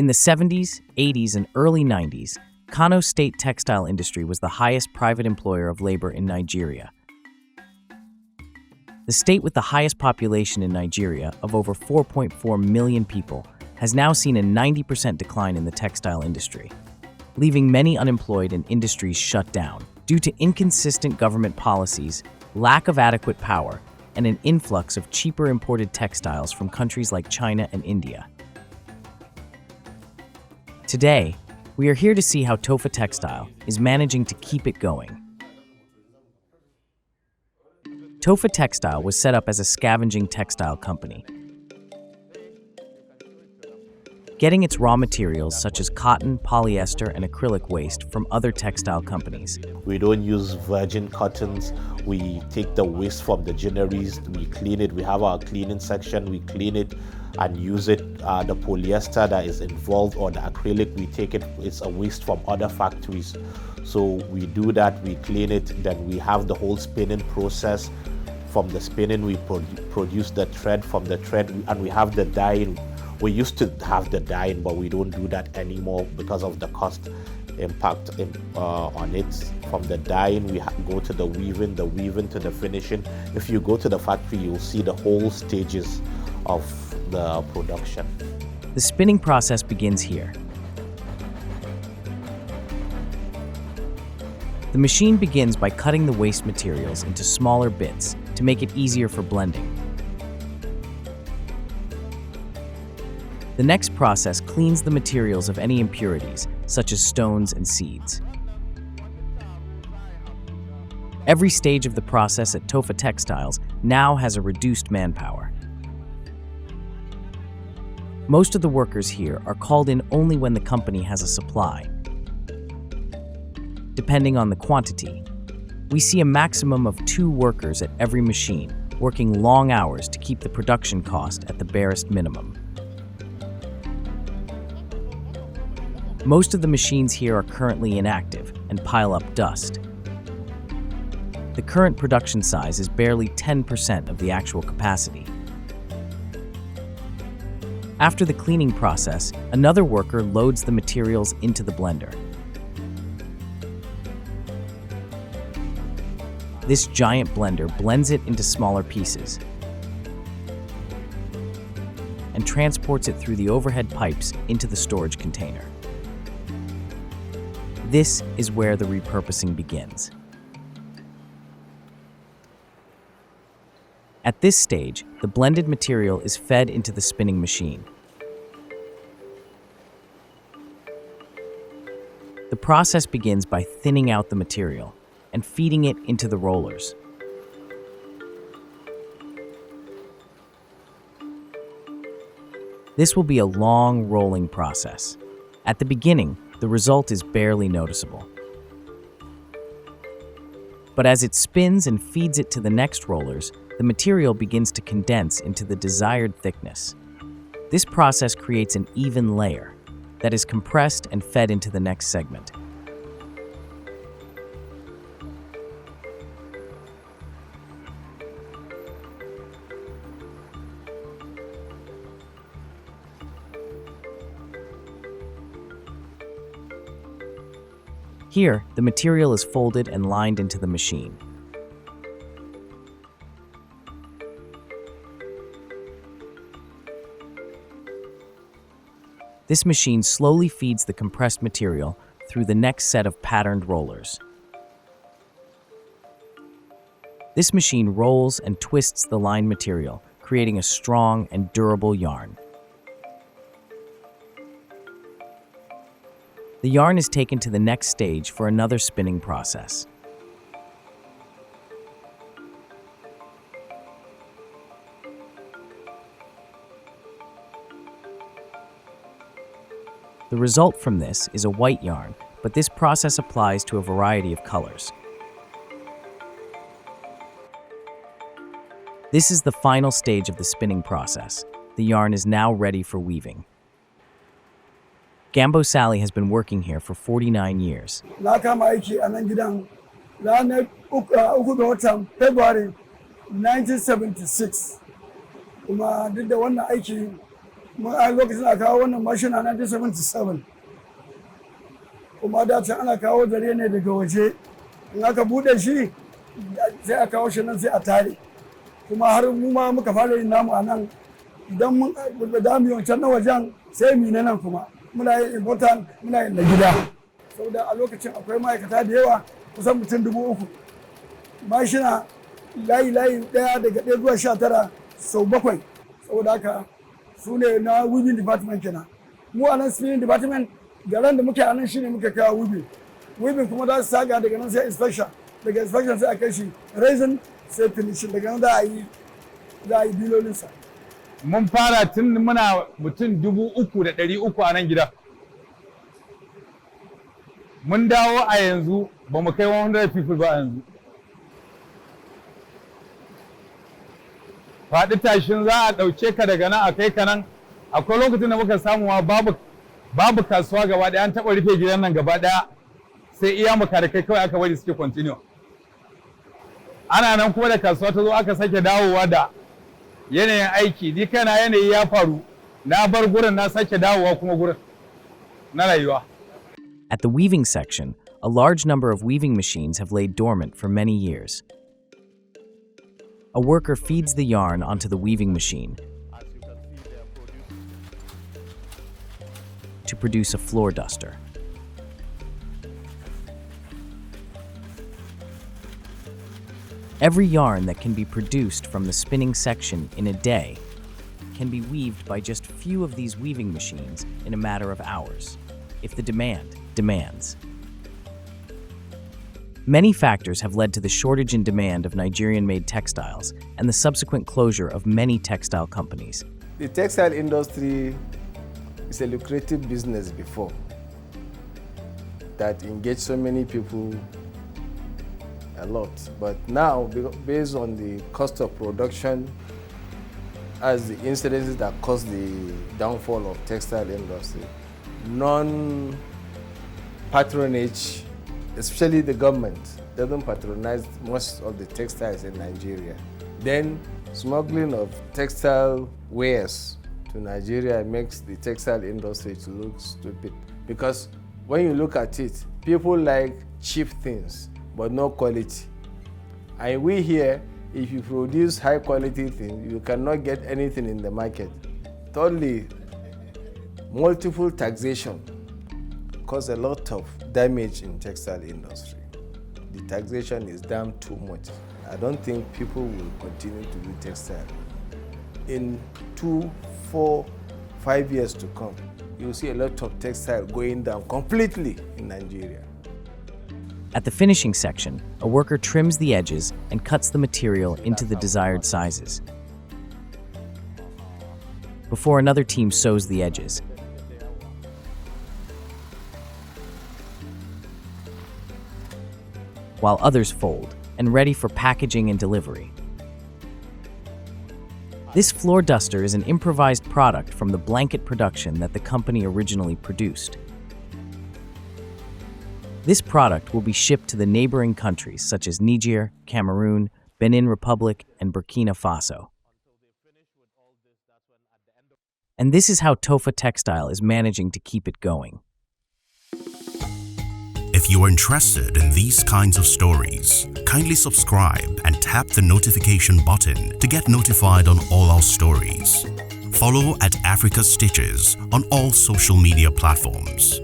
In the 70s, 80s, and early 90s, Kano State Textile Industry was the highest private employer of labor in Nigeria. The state with the highest population in Nigeria, of over 4.4 million people, has now seen a 90% decline in the textile industry, leaving many unemployed and industries shut down due to inconsistent government policies, lack of adequate power, and an influx of cheaper imported textiles from countries like China and India. Today, we are here to see how Tofa Textile is managing to keep it going. Tofa Textile was set up as a scavenging textile company, getting its raw materials such as cotton, polyester, and acrylic waste from other textile companies. We don't use virgin cottons. We take the waste from the ginneries, we clean it. We have our cleaning section, we clean it and use it. The polyester that is involved or the acrylic, we take it, it's a waste from other factories. So we do that, we clean it, then we have the whole spinning process. From the spinning, we produce the thread. From the thread, and we have the dyeing. We used to have the dyeing, but we don't do that anymore because of the cost impact on it. From the dyeing, we go to the weaving to the finishing. If you go to the factory, you'll see the whole stages of the production. The spinning process begins here. The machine begins by cutting the waste materials into smaller bits to make it easier for blending. The next process cleans the materials of any impurities, such as stones and seeds. Every stage of the process at Tofa Textiles now has a reduced manpower. Most of the workers here are called in only when the company has a supply. Depending on the quantity, we see a maximum of 2 workers at every machine, working long hours to keep the production cost at the barest minimum. Most of the machines here are currently inactive and pile up dust. The current production size is barely 10% of the actual capacity. After the cleaning process, another worker loads the materials into the blender. This giant blender blends it into smaller pieces and transports it through the overhead pipes into the storage container. This is where the repurposing begins. At this stage, the blended material is fed into the spinning machine. The process begins by thinning out the material and feeding it into the rollers. This will be a long rolling process. At the beginning, the result is barely noticeable. But as it spins and feeds it to the next rollers, the material begins to condense into the desired thickness. This process creates an even layer that is compressed and fed into the next segment. Here, the material is folded and lined into the machine. This machine slowly feeds the compressed material through the next set of patterned rollers. This machine rolls and twists the lined material, creating a strong and durable yarn. The yarn is taken to the next stage for another spinning process. The result from this is a white yarn, but this process applies to a variety of colors. This is the final stage of the spinning process. The yarn is now ready for weaving. Gambo Sally has been working here for 49 years. February 1976. a lokacin a kawo wannan mashin a 1977 kuma da can ana kawo zare ne daga waje in aka bude shi sai a kawo shi nan sai a tare kuma har mu ma muka fara yin namu a nan idan mun da mu wancan na wajen sai mu nan kuma muna yin important muna yin na gida saboda a lokacin akwai ma'aikata da yawa kusan mutum 3,000 mashina layi daya daga 1 zuwa 19 sau 7 saboda haka su ne na weaving department kenan mu a nan spinning department garan da muke a nan shine muke kawo weaving kuma za su saga daga nan sai inspection daga inspection sai a kai shi resin sai finishing daga nan za a yi bilolinsa. Mun fara tun muna mutum 3,300 a nan gida. Mun dawo a yanzu ba mu kai 100 people ba a yanzu. Faɗi tashin za a ɗauke ka daga nan a kai ka nan. Akwai lokacin da muka samu babu kasuwa gaba ɗaya, an taɓa rufe gidan nan gaba ɗaya sai iya makarikai kawai aka bari suke continue. Ana nan kuma da kasuwa ta zo aka sake dawowa da yanayin aiki, ni kana yanayi ya faru na bar gurin na sake dawowa kuma gurin na rayuwa. At the weaving section, a large number of weaving machines have laid dormant for many years. A worker feeds the yarn onto the weaving machine to produce a floor duster. Every yarn that can be produced from the spinning section in a day can be weaved by just few of these weaving machines in a matter of hours, if the demand demands. Many factors have led to the shortage in demand of Nigerian-made textiles and the subsequent closure of many textile companies. The textile industry is a lucrative business before that engaged so many people a lot. But now, based on the cost of production, as the incidences that caused the downfall of textile industry, non-patronage, especially the government, doesn't patronize most of the textiles in Nigeria. Then smuggling of textile wares to Nigeria makes the textile industry to look stupid. Because when you look at it, people like cheap things, but no quality. And we here, if you produce high quality things, you cannot get anything in the market. Thirdly, multiple taxation cause a lot of damage in textile industry. The taxation is damn too much. I don't think people will continue to do textile. In 2, 4, 5 years to come, you'll see a lot of textile going down completely in Nigeria. At the finishing section, a worker trims the edges and cuts the material into the desired sizes. Before another team sews the edges. While others fold and ready for packaging and delivery. This floor duster is an improvised product from the blanket production that the company originally produced. This product will be shipped to the neighboring countries such as Niger, Cameroon, Benin Republic, and Burkina Faso. And this is how Tofa Textile is managing to keep it going. If you are interested in these kinds of stories, kindly subscribe and tap the notification button to get notified on all our stories. Follow at Africa Stitches on all social media platforms.